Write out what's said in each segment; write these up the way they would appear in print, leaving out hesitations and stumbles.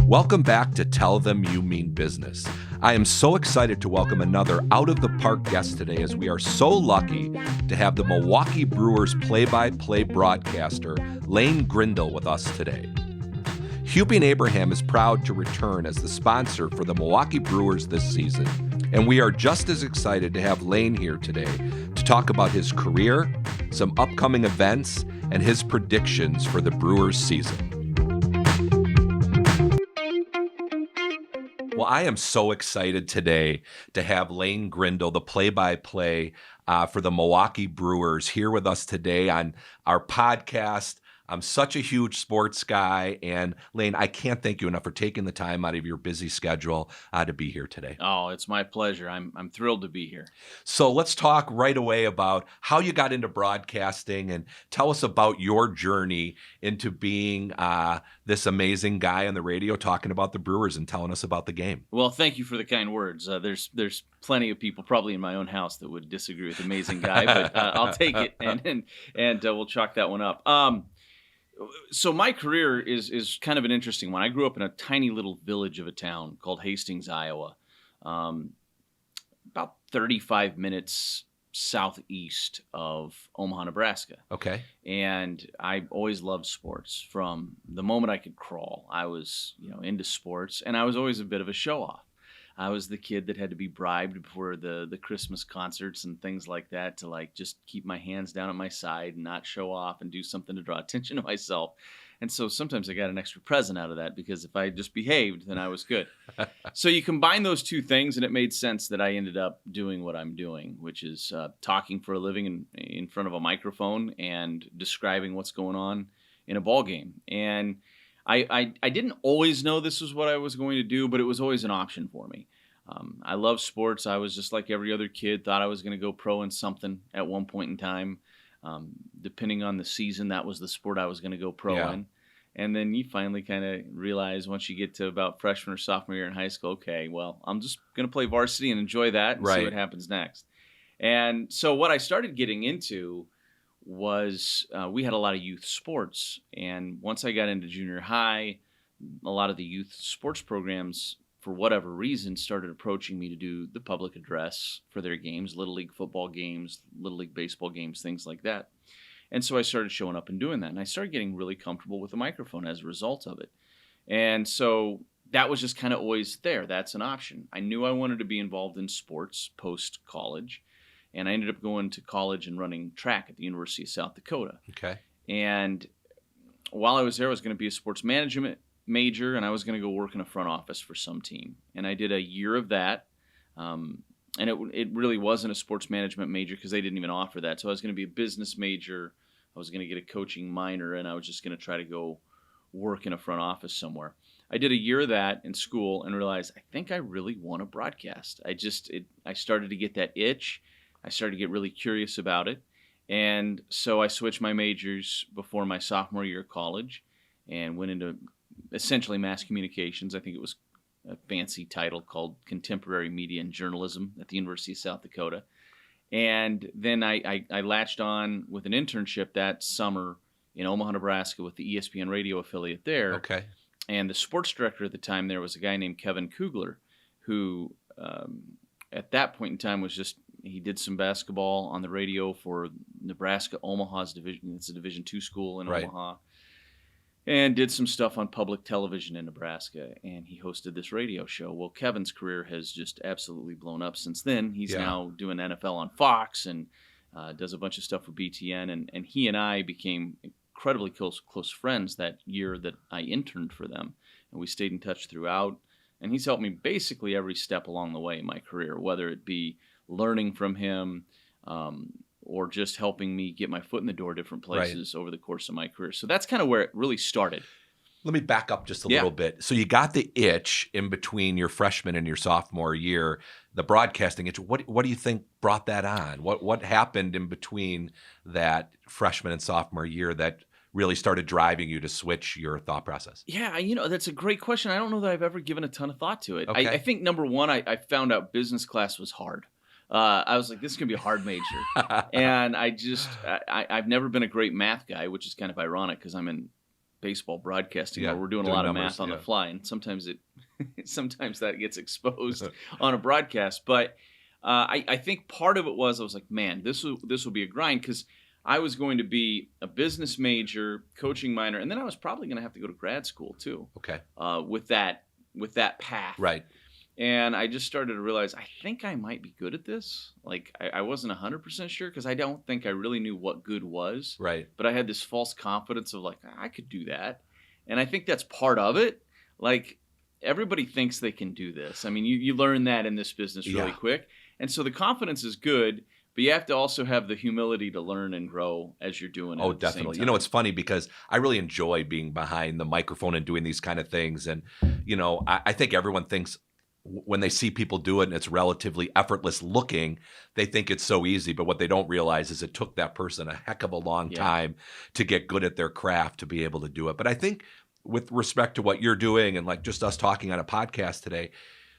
Welcome back to Tell Them You Mean Business. I am so excited to welcome another out-of-the-park guest today, as we are so lucky to have the Milwaukee Brewers play-by-play broadcaster, Lane Grindle, with us today. Hupy and Abraham is proud to return as the sponsor for the Milwaukee Brewers this season, and we are just as excited to have Lane here today to talk about his career, some upcoming events, and his predictions for the Brewers season. Well, I am so excited today to have Lane Grindle, the play-by-play for the Milwaukee Brewers, here with us today on our podcast. I'm such a huge sports guy, and Lane, I can't thank you enough for taking the time out of your busy schedule to be here today. Oh, it's my pleasure. I'm thrilled to be here. So let's talk right away about how you got into broadcasting, and tell us about your journey into being this amazing guy on the radio talking about the Brewers and telling us about the game. Well, thank you for the kind words. There's plenty of people, probably in my own house, that would disagree with amazing guy, but I'll take it, and we'll chalk that one up. So my career is kind of an interesting one. I grew up in a tiny little village of a town called Hastings, Iowa, about 35 minutes southeast of Omaha, Nebraska. Okay. And I always loved sports. From the moment I could crawl, I was into sports, and I was always a bit of a show-off. I was the kid that had to be bribed before the Christmas concerts and things like that to just keep my hands down at my side and not show off and do something to draw attention to myself. And so sometimes I got an extra present out of that, because if I just behaved, then I was good. So you combine those two things, and it made sense that I ended up doing what I'm doing, which is talking for a living in front of a microphone and describing what's going on in a ball game. And I didn't always know this was what I was going to do, but it was always an option for me. I love sports. I was just like every other kid, thought I was going to go pro in something at one point in time. Depending on the season, that was the sport I was going to go pro in. And then you finally kind of realize, once you get to about freshman or sophomore year in high school, okay, well, I'm just going to play varsity and enjoy that and see what happens next. And so what I started getting into was we had a lot of youth sports. And once I got into junior high, a lot of the youth sports programs, for whatever reason, started approaching me to do the public address for their games, Little League football games, Little League baseball games, things like that. And so I started showing up and doing that. And I started getting really comfortable with the microphone as a result of it. And so that was just kind of always there. That's an option. I knew I wanted to be involved in sports post-college. And I ended up going to college and running track at the University of South Dakota. Okay. And while I was there, I was going to be a sports management major, and I was going to go work in a front office for some team. And I did a year of that. And it really wasn't a sports management major, because they didn't even offer that. So I was going to be a business major. I was going to get a coaching minor, and I was just going to try to go work in a front office somewhere. I did a year of that in school and realized, I think I really want to broadcast. I started to get that itch. I started to get really curious about it. And so I switched my majors before my sophomore year of college and went into essentially mass communications. I think it was a fancy title called Contemporary Media and Journalism at the University of South Dakota. And then I latched on with an internship that summer in Omaha, Nebraska, with the ESPN radio affiliate there. Okay. And the sports director at the time there was a guy named Kevin Kugler, who at that point in time he did some basketball on the radio for Nebraska Omaha's division. It's a Division II school in Omaha. And did some stuff on public television in Nebraska. And he hosted this radio show. Well, Kevin's career has just absolutely blown up since then. He's now doing NFL on Fox and does a bunch of stuff for BTN. And he and I became incredibly close friends that year that I interned for them. And we stayed in touch throughout. And he's helped me basically every step along the way in my career, whether it be learning from him or just helping me get my foot in the door different places over the course of my career. So that's kind of where it really started. Let me back up just a little bit. So you got the itch in between your freshman and your sophomore year, the broadcasting itch. What do you think brought that on? What happened in between that freshman and sophomore year that really started driving you to switch your thought process? Yeah, that's a great question. I don't know that I've ever given a ton of thought to it. Okay. I think, number one, I found out business class was hard. I was like, this is going to be a hard major. And I've never been a great math guy, which is kind of ironic because I'm in baseball broadcasting Yeah, where we're doing a doing lot of numbers, math on yeah. the fly, and sometimes sometimes that gets exposed on a broadcast. But I think part of it was I was like, man, this will be a grind, because I was going to be a business major, coaching minor, and then I was probably going to have to go to grad school too. Okay. With that path. Right. And I just started to realize I think I might be good at this. Like I wasn't 100% sure, because I don't think I really knew what good was. Right. But I had this false confidence of like, I could do that. And I think that's part of it. Like everybody thinks they can do this. I mean, you learn that in this business really quick. And so the confidence is good, but you have to also have the humility to learn and grow as you're doing it. Oh, at the same definitely. time. It's funny because I really enjoy being behind the microphone and doing these kind of things. And, I think everyone thinks when they see people do it and it's relatively effortless looking, they think it's so easy. But what they don't realize is it took that person a heck of a long time to get good at their craft to be able to do it. But I think with respect to what you're doing and like just us talking on a podcast today,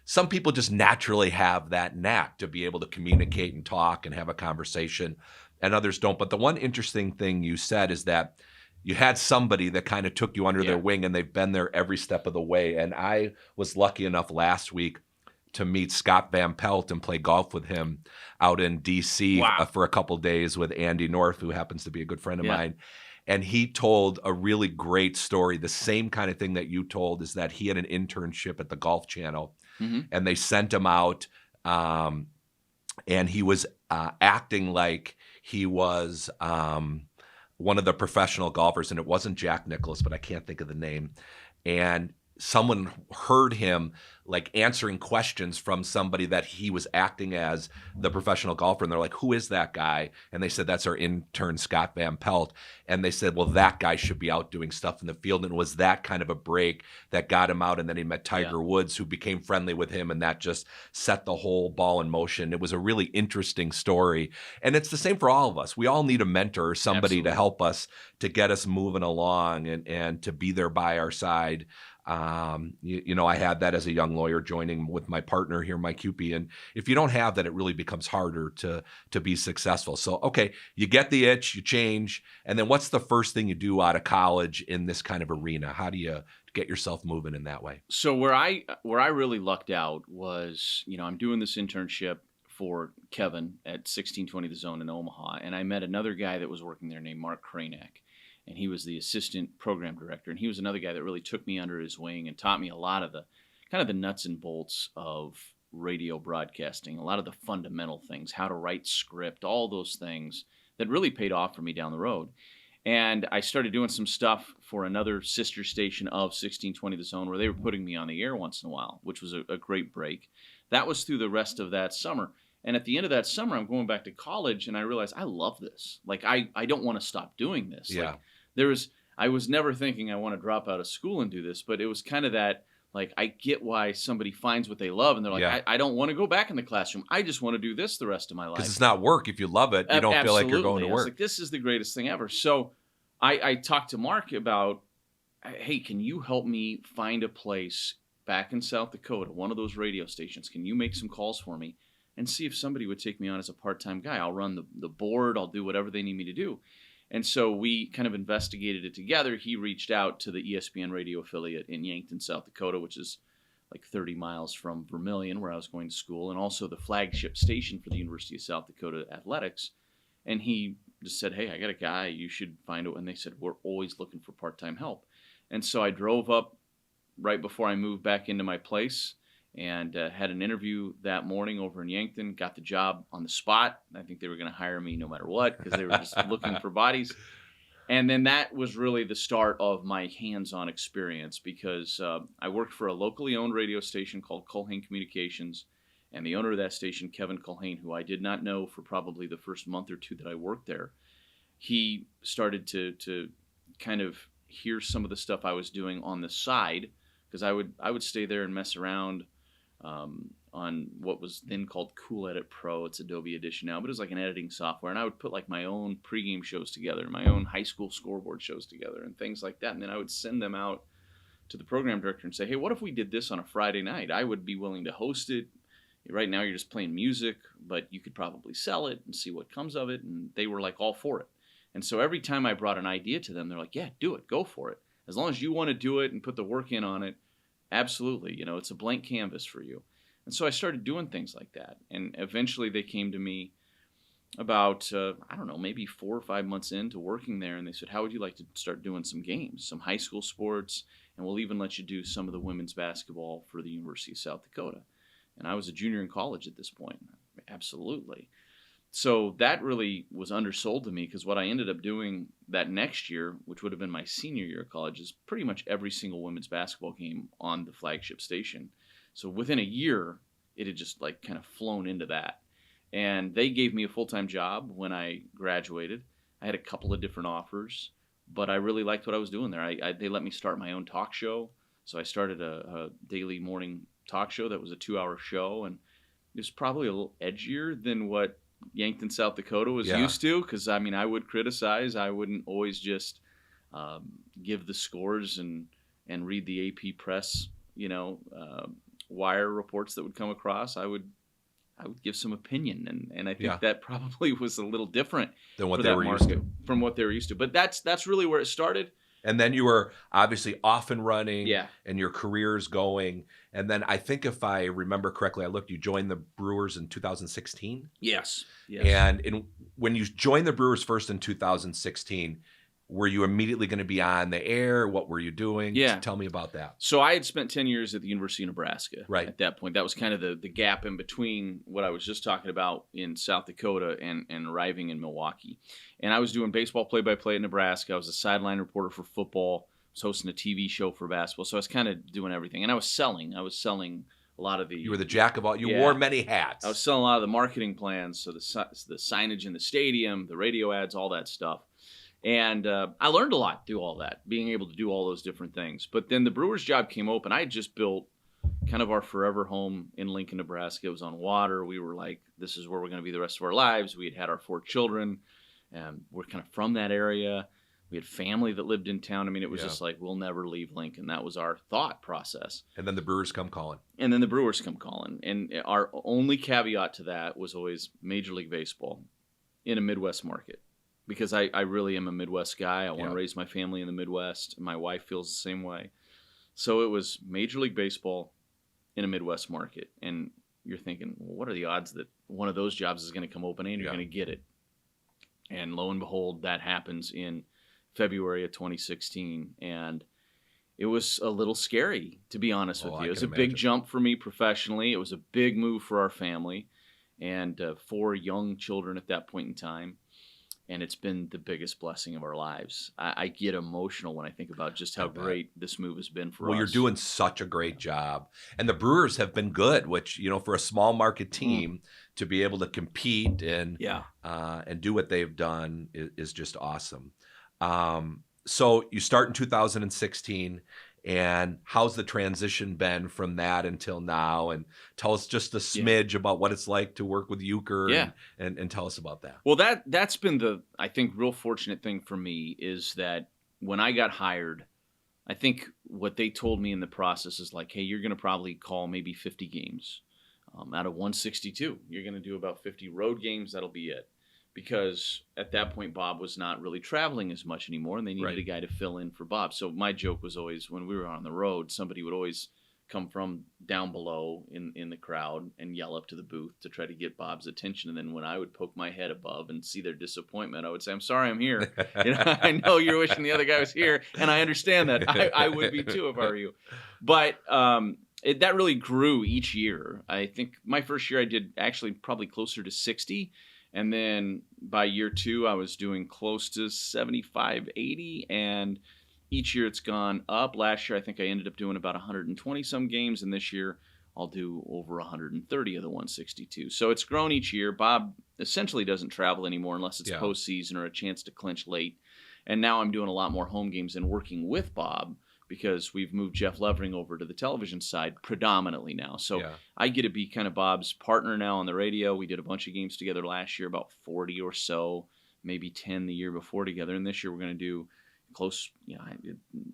some people just naturally have that knack to be able to communicate and talk and have a conversation, and others don't. But the one interesting thing you said is that you had somebody that kind of took you under their wing, and they've been there every step of the way. And I was lucky enough last week to meet Scott Van Pelt and play golf with him out in D.C. For a couple of days with Andy North, who happens to be a good friend of mine. And he told a really great story. The same kind of thing that you told is that he had an internship at the Golf Channel, and they sent him out, and he was acting like he was one of the professional golfers, and it wasn't Jack Nicklaus, but I can't think of the name. And someone heard him like answering questions from somebody that he was acting as the professional golfer, and they're like, who is that guy? And they said, that's our intern Scott Van Pelt. And they said, well, that guy should be out doing stuff in the field. And it was that kind of a break that got him out. And then he met Tiger Woods, who became friendly with him, and that just set the whole ball in motion. It was a really interesting story, and it's the same for all of us. We all need a mentor or somebody to help us, to get us moving along, and to be there by our side. I had that as a young lawyer, joining with my partner here, Mike Hupy. And if you don't have that, it really becomes harder to be successful. So, okay, you get the itch, you change. And then what's the first thing you do out of college in this kind of arena? How do you get yourself moving in that way? So where I really lucked out was, I'm doing this internship for Kevin at 1620 The Zone in Omaha. And I met another guy that was working there named Mark Kranek. And he was the assistant program director. And he was another guy that really took me under his wing and taught me a lot of the kind of the nuts and bolts of radio broadcasting, a lot of the fundamental things, how to write script, all those things that really paid off for me down the road. And I started doing some stuff for another sister station of 1620 The Zone, where they were putting me on the air once in a while, which was a great break. That was through the rest of that summer. And at the end of that summer, I'm going back to college, and I realized I love this. Like, I don't want to stop doing this. Yeah. Like, I was never thinking I want to drop out of school and do this, but it was kind of that, like, I get why somebody finds what they love, and they're like, I don't want to go back in the classroom. I just want to do this the rest of my life. Because it's not work. If you love it, you don't feel like you're going to work. I was like, this is the greatest thing ever. So I talked to Mark about, hey, can you help me find a place back in South Dakota, one of those radio stations? Can you make some calls for me and see if somebody would take me on as a part-time guy? I'll run the board. I'll do whatever they need me to do. And so we kind of investigated it together. He reached out to the ESPN radio affiliate in Yankton, South Dakota, which is like 30 miles from Vermilion, where I was going to school, and also the flagship station for the University of South Dakota Athletics. And he just said, hey, I got a guy. You should find it. And they said, we're always looking for part-time help. And so I drove up right before I moved back into my place, and had an interview that morning over in Yankton, got the job on the spot. I think they were going to hire me no matter what, because they were just looking for bodies. And then that was really the start of my hands-on experience, because I worked for a locally owned radio station called Culhane Communications, and the owner of that station, Kevin Culhane, who I did not know for probably the first month or two that I worked there, he started to kind of hear some of the stuff I was doing on the side, because I would stay there and mess around on what was then called Cool Edit Pro. It's Adobe Edition now, but it was like an editing software. And I would put like my own pregame shows together, my own high school scoreboard shows together, and things like that. And then I would send them out to the program director and say, hey, what if we did this on a Friday night? I would be willing to host it. Right now you're just playing music, but you could probably sell it and see what comes of it. And they were like all for it. And so every time I brought an idea to them, they're like, yeah, do it, go for it. As long as you want to do it and put the work in on it, absolutely. It's a blank canvas for you. And so I started doing things like that. And eventually they came to me about, I don't know, maybe 4 or 5 months into working there. And they said, how would you like to start doing some games, some high school sports? And we'll even let you do some of the women's basketball for the University of South Dakota. And I was a junior in college at this point. Absolutely. So that really was undersold to me, because what I ended up doing that next year, which would have been my senior year of college, is pretty much every single women's basketball game on the flagship station. So within a year, it had just like kind of flown into that. And they gave me a full-time job when I graduated. I had a couple of different offers, but I really liked what I was doing there. They let me start my own talk show. So I started a daily morning talk show that was a 2-hour show, and it was probably a little edgier than what Yankton, South Dakota was used to, because I would criticize. I wouldn't always just give the scores and read the AP press, wire reports that would come across. I would give some opinion, and I think that probably was a little different than what they were used to. From what they were used to. But that's really where it started. And then you were obviously off and running, Yeah. and your career's going. And then I think, if I remember correctly, you joined the Brewers in 2016. Yes. And when you joined the Brewers first in 2016, were you immediately going to be on the air? What were you doing? Yeah. Tell me about that. So I had spent 10 years at the University of Nebraska. Right. At that point. That was kind of the gap in between what I was just talking about in South Dakota and arriving in Milwaukee. And I was doing baseball play-by-play at Nebraska. I was a sideline reporter for football. I was hosting a TV show for basketball. So I was kind of doing everything. And I was selling a lot of the... You were the jack of all... You wore many hats. I was selling a lot of the marketing plans, so the signage in the stadium, the radio ads, all that stuff. And I learned a lot through all that, being able to do all those different things. But then the Brewers job came open. I had just built kind of our forever home in Lincoln, Nebraska. It was on water. We were like, this is where we're going to be the rest of our lives. We had our 4 children. We're kind of from that area. We had family that lived in town. It was just like, we'll never leave Lincoln. That was our thought process. And then the Brewers come calling. And our only caveat to that was always Major League Baseball in a Midwest market. Because I really am a Midwest guy. I want to raise my family in the Midwest. My wife feels the same way. So it was Major League Baseball in a Midwest market. And you're thinking, well, what are the odds that one of those jobs is going to come open and you're going to get it? And lo and behold, that happens in February of 2016. And it was a little scary, to be honest with you. It was a big jump for me professionally. It was a big move for our family and 4 young children at that point in time. And it's been the biggest blessing of our lives. I get emotional when I think about just how great this move has been for us. Well, you're doing such a great job. And the Brewers have been good, which, for a small market team to be able to compete and do what they've done is just awesome. So you start in 2016. And how's the transition been from that until now? And tell us just a smidge about what it's like to work with Euchre and tell us about that. Well, that's been the, I think, real fortunate thing for me is that when I got hired, I think what they told me in the process is like, hey, you're going to probably call maybe 50 games out of 162. You're going to do about 50 road games. That'll be it. Because at that point, Bob was not really traveling as much anymore, and they needed a guy to fill in for Bob. So my joke was always, when we were on the road, somebody would always come from down below in the crowd and yell up to the booth to try to get Bob's attention. And then when I would poke my head above and see their disappointment, I would say, I'm sorry I'm here. I know you're wishing the other guy was here, and I understand that. I would be too if I were you. But that really grew each year. I think my first year I did actually probably closer to 60. And then by year 2, I was doing close to 75, 80. And each year it's gone up. Last year, I think I ended up doing about 120 some games. And this year, I'll do over 130 of the 162. So it's grown each year. Bob essentially doesn't travel anymore unless it's postseason or a chance to clinch late. And now I'm doing a lot more home games and working with Bob, because we've moved Jeff Levering over to the television side predominantly now. So I get to be kind of Bob's partner now on the radio. We did a bunch of games together last year, about 40 or so, maybe 10 the year before together. And this year we're going to do close,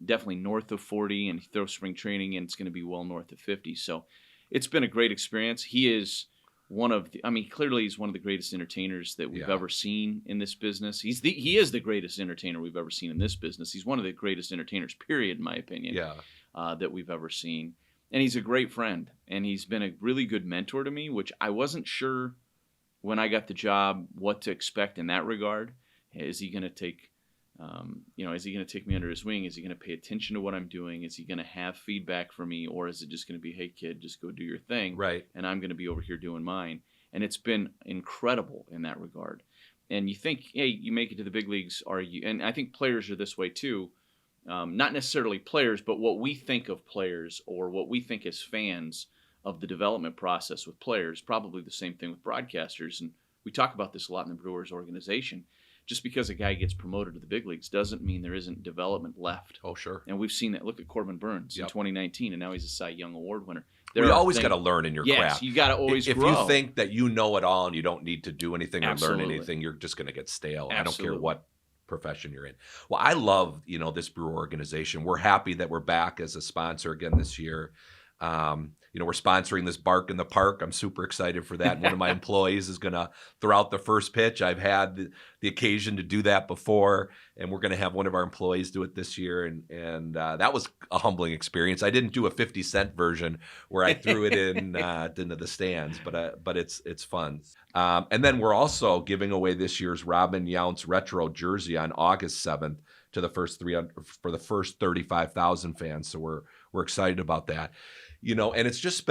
definitely north of 40 and throw spring training, and it's going to be well north of 50. So it's been a great experience. He is clearly he's one of the greatest entertainers that we've Yeah. ever seen in this business. He is the greatest entertainer we've ever seen in this business. He's one of the greatest entertainers, period, in my opinion, that we've ever seen. And he's a great friend, and he's been a really good mentor to me, which I wasn't sure when I got the job what to expect in that regard. Is he going to take is he going to take me under his wing? Is he going to pay attention to what I'm doing? Is he going to have feedback for me? Or is it just going to be, hey, kid, just go do your thing. Right. And I'm going to be over here doing mine. And it's been incredible in that regard. And you think, hey, you make it to the big leagues, and I think players are this way too. Not necessarily players, but what we think of players or what we think as fans of the development process with players, probably the same thing with broadcasters. And we talk about this a lot in the Brewers organization. Just because a guy gets promoted to the big leagues doesn't mean there isn't development left. Oh, sure. And we've seen that. Look at Corbin Burns in 2019, and now he's a Cy Young Award winner. You always got to learn in your craft. Yes, you got to always grow. If you think that you know it all and you don't need to do anything or learn anything, you're just going to get stale. Absolutely. I don't care what profession you're in. Well, I love, this Brewer organization. We're happy that we're back as a sponsor again this year. We're sponsoring this Bark in the Park. I'm super excited for that. One of my employees is going to throw out the first pitch. I've had the occasion to do that before, and we're going to have one of our employees do it this year. And that was a humbling experience. I didn't do a 50-cent version where I threw it into the stands, but it's fun. And then we're also giving away this year's Robin Yount's retro jersey on August 7th to the first 35,000 fans. So we're excited about that. And it's just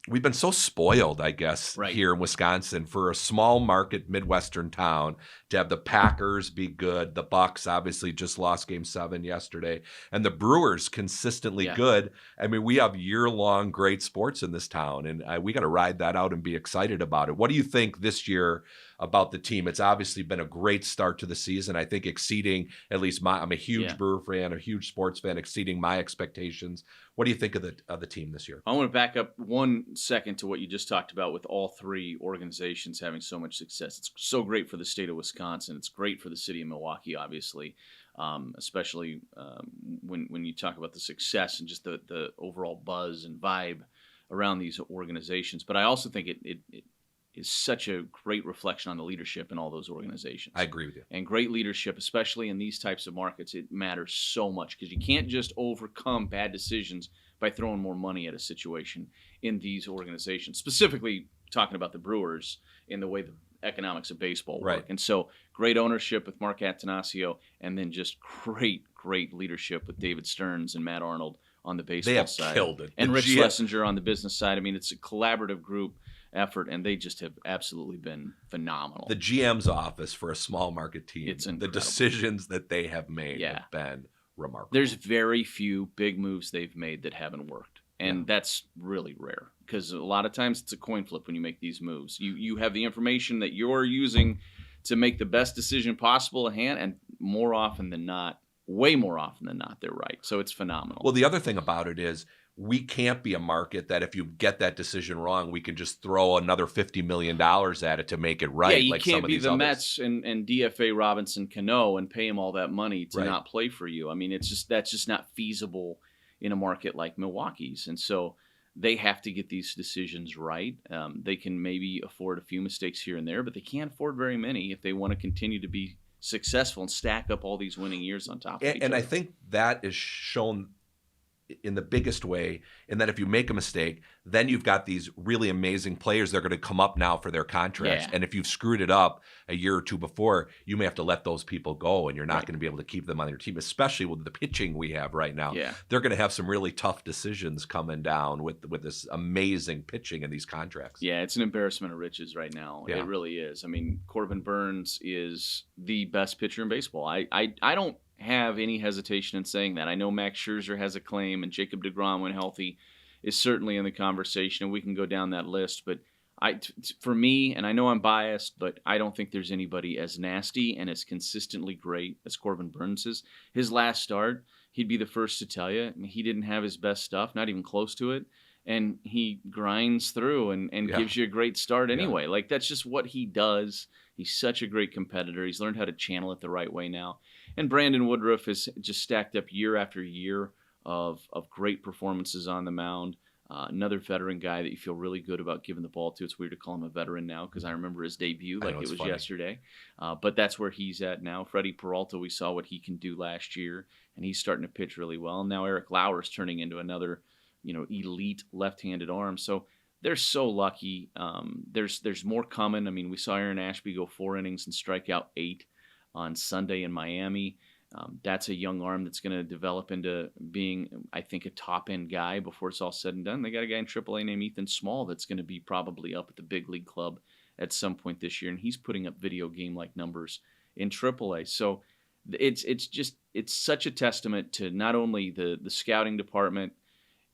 we've been so spoiled, I guess, here in Wisconsin for a small market Midwestern town to have the Packers be good. The Bucks obviously just lost Game 7 yesterday, and the Brewers consistently good. I mean, we have year-long great sports in this town, and we got to ride that out and be excited about it. What do you think this year about the team? It's obviously been a great start to the season. I think exceeding at least I'm a huge Brewer fan, a huge sports fan, exceeding my expectations. What do you think of the team this year? I want to back up 1 second to what you just talked about with all three organizations having so much success. It's so great for the state of Wisconsin. It's great for the city of Milwaukee, obviously, especially when you talk about the success and just the overall buzz and vibe around these organizations. But I also think it is such a great reflection on the leadership in all those organizations. I agree with you. And great leadership, especially in these types of markets, it matters so much because you can't just overcome bad decisions by throwing more money at a situation in these organizations, specifically talking about the Brewers in the way the economics of baseball work. And so great ownership with Mark Attanasio, and then just great leadership with David Stearns and Matt Arnold on the baseball side. They have killed it. And Rich Schlesinger on the business side. I mean, it's a collaborative group effort, and they just have absolutely been phenomenal. The GM's office for a small market team, it's incredible. The decisions that they have made have been remarkable. There's very few big moves they've made that haven't worked, and that's really rare because a lot of times it's a coin flip when you make these moves. You have the information that you're using to make the best decision possible at hand, and more often than not, way more often than not, they're right. So it's phenomenal. Well, the other thing about it is we can't be a market that if you get that decision wrong, we can just throw another $50 million at it to make it right. Yeah, you can't be the Mets and DFA Robinson Cano and pay him all that money to not play for you. I mean, that's just not feasible in a market like Milwaukee's. And so they have to get these decisions right. They can maybe afford a few mistakes here and there, but they can't afford very many if they want to continue to be successful and stack up all these winning years on top of each other. And I think that is shown in the biggest way, in that if you make a mistake, then you've got these really amazing players that are going to come up now for their contracts. And if you've screwed it up a year or two before, you may have to let those people go, and you're not going to be able to keep them on your team, especially with the pitching we have right now. They're going to have some really tough decisions coming down with this amazing pitching in these contracts. Yeah, it's an embarrassment of riches right now. It really is. I mean, Corbin Burns is the best pitcher in baseball. I don't have any hesitation in saying that. I know Max Scherzer has a claim, and Jacob deGrom, when healthy, is certainly in the conversation, and we can go down that list. But for me, and I know I'm biased, but I don't think there's anybody as nasty and as consistently great as Corbin Burns is. His last start, he'd be the first to tell you, I mean, he didn't have his best stuff, not even close to it, and he grinds through and gives you a great start anyway. Like, that's just what he does. He's such a great competitor. He's learned how to channel it the right way now. And Brandon Woodruff has just stacked up year after year of great performances on the mound. Another veteran guy that you feel really good about giving the ball to. It's weird to call him a veteran now because I remember his debut like it was funny. yesterday. But that's where he's at now. Freddie Peralta, we saw what he can do last year, and he's starting to pitch really well. And now Eric Lauer's turning into another, elite left-handed arm. So they're so lucky. There's more coming. I mean, we saw Aaron Ashby go 4 innings and strike out 8 on Sunday in Miami. That's a young arm that's going to develop into being, I think, a top-end guy before it's all said and done. They got a guy in AAA named Ethan Small that's going to be probably up at the big league club at some point this year, and he's putting up video game-like numbers in AAA. So it's such a testament to not only the scouting department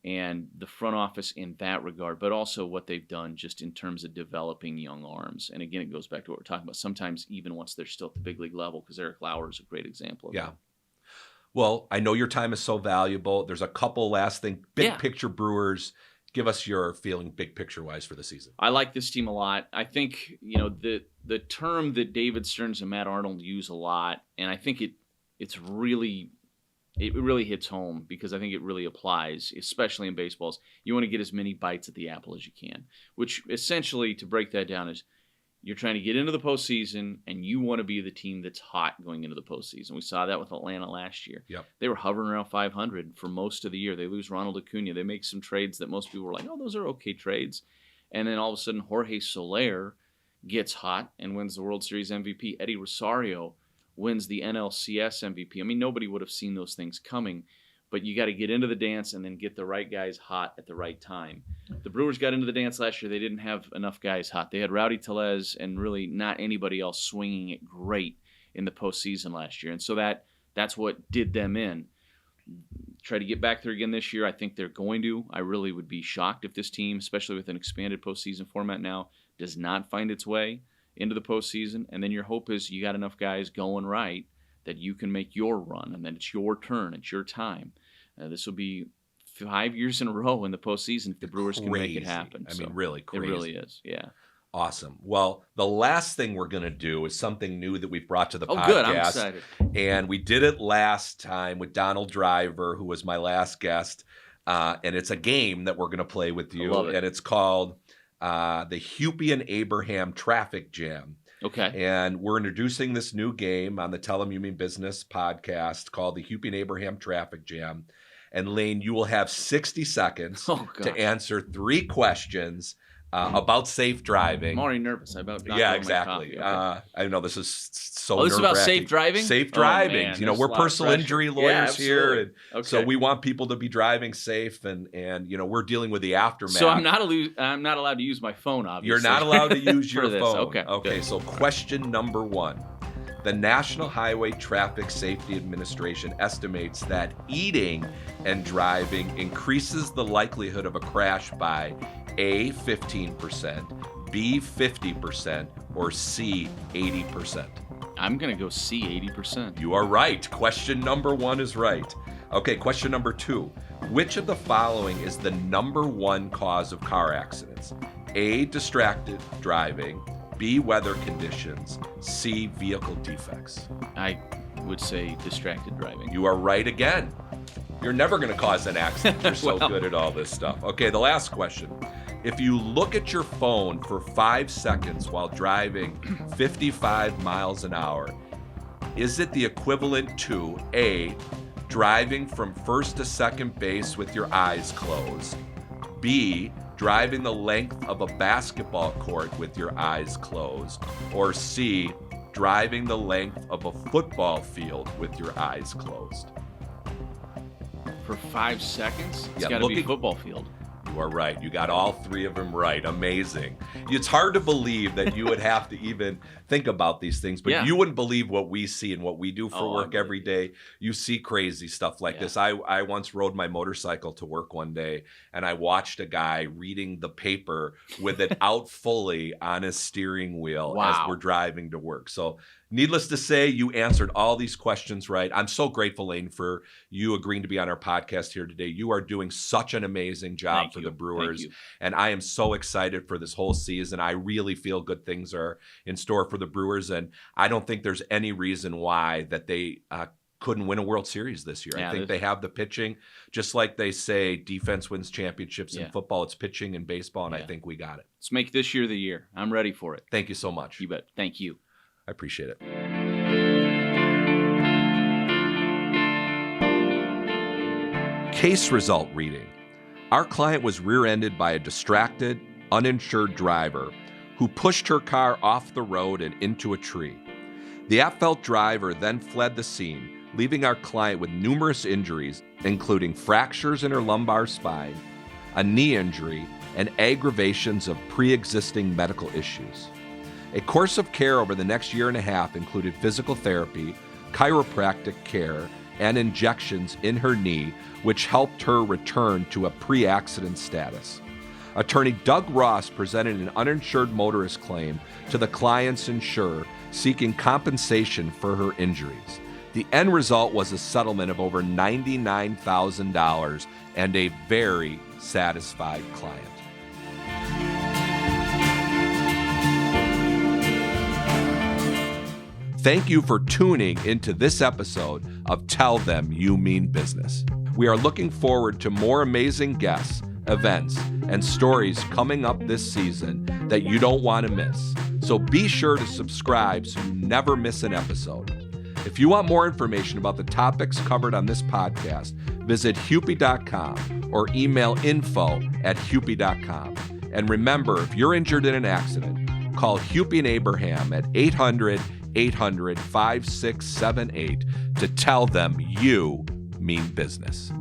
and the front office in that regard, but also what they've done just in terms of developing young arms. And again, it goes back to what we're talking about. Sometimes even once they're still at the big league level, because Eric Lauer is a great example of that. Well, I know your time is so valuable. There's a couple last things. Big Picture Brewers, give us your feeling big picture-wise for the season. I like this team a lot. I think, the term that David Stearns and Matt Arnold use a lot, and I think it really hits home because I think it really applies, especially in baseballs. You want to get as many bites at the apple as you can, which essentially, to break that down, is you're trying to get into the postseason and you want to be the team that's hot going into the postseason. We saw that with Atlanta last year. Yep. They were hovering around 500 for most of the year. They lose Ronald Acuna. They make some trades that most people were like, oh, those are okay trades. And then all of a sudden, Jorge Soler gets hot and wins the World Series MVP. Eddie Rosario wins the NLCS MVP. I mean, nobody would have seen those things coming, but you got to get into the dance and then get the right guys hot at the right time. The Brewers got into the dance last year. They didn't have enough guys hot. They had Rowdy Tellez and really not anybody else swinging it great in the postseason last year. And so that's what did them in. Try to get back there again this year. I think they're going to. I really would be shocked if this team, especially with an expanded postseason format now, does not find its way into the postseason. And then your hope is you got enough guys going right that you can make your run, and then it's your turn, it's your time. This will be 5 years in a row in the postseason if the Brewers can make it happen. I mean, really crazy. It really is, yeah. Awesome. Well, the last thing we're going to do is something new that we've brought to the podcast. Oh, good. I'm excited. And we did it last time with Donald Driver, who was my last guest. And it's a game that we're going to play with you. I love it. And it's called the Hupy and Abraham Traffic Jam. Okay. And we're introducing this new game on the Tell 'em You Mean Business podcast called the Hupy and Abraham Traffic Jam. And Lane, you will have 60 seconds to answer 3 questions about safe driving. I'm already nervous about not Yeah, exactly. my coffee. Okay. I know this is so this is about nerve-wracking. safe driving? Safe Oh, driving. man, You know, there's we're a lot of personal pressure. injury Yeah, lawyers here. absolutely. And Okay. so we want people to be driving safe and you know, we're dealing with the aftermath. So I'm not allowed to use my phone, obviously. You're not allowed to use your For this. phone. Okay. Okay, Good. so question number 1. The National Highway Traffic Safety Administration estimates that eating and driving increases the likelihood of a crash by A, 15%, B, 50%, or C, 80%. I'm going to go C, 80%. You are right. Question number 1 is right. Okay, question number 2. Which of the following is the number 1 cause of car accidents? A, distracted driving, B, weather conditions, C, vehicle defects. I would say distracted driving. You are right again. You're never going to cause an accident. You're so Well. good at all this stuff. Okay, the last question. If you look at your phone for 5 seconds while driving 55 miles an hour, is it the equivalent to A, driving from first to second base with your eyes closed, B, driving the length of a basketball court with your eyes closed, or C, driving the length of a football field with your eyes closed? For 5 seconds? It's Yeah, got to be looking- football field. You are right. You got all 3 of them right. Amazing. It's hard to believe that you would have to even think about these things, but Yeah. you wouldn't believe what we see and what we do for Oh, I work every believe day. You see crazy stuff like Yeah. this. I once rode my motorcycle to work one day, and I watched a guy reading the paper with it out fully on his steering wheel as Wow. we're driving to work. So needless to say, you answered all these questions right. I'm so grateful, Lane, for you agreeing to be on our podcast here today. You are doing such an amazing job Thank for you. the Brewers. Thank you. And I am so excited for this whole season. I really feel good things are in store for the Brewers. And I don't think there's any reason why that they couldn't win a World Series this year. Yeah, I think they have the pitching, just like they say defense wins championships in football, it's pitching in baseball, and I think we got it. Let's make this year the year. I'm ready for it. Thank you so much. You bet. Thank you. I appreciate it. Case result reading. Our client was rear-ended by a distracted, uninsured driver who pushed her car off the road and into a tree. The at-fault driver then fled the scene, leaving our client with numerous injuries, including fractures in her lumbar spine, a knee injury, and aggravations of pre-existing medical issues. A course of care over the next year and a half included physical therapy, chiropractic care, and injections in her knee, which helped her return to a pre-accident status. Attorney Doug Ross presented an uninsured motorist claim to the client's insurer, seeking compensation for her injuries. The end result was a settlement of over $99,000 and a very satisfied client. Thank you for tuning into this episode of Tell Them You Mean Business. We are looking forward to more amazing guests, events, and stories coming up this season that you don't want to miss. So be sure to subscribe so you never miss an episode. If you want more information about the topics covered on this podcast, visit Hupy.com or email info@Hupy.com. And remember, if you're injured in an accident, call Hupy and Abraham at 800-800-5678 to tell them you mean business.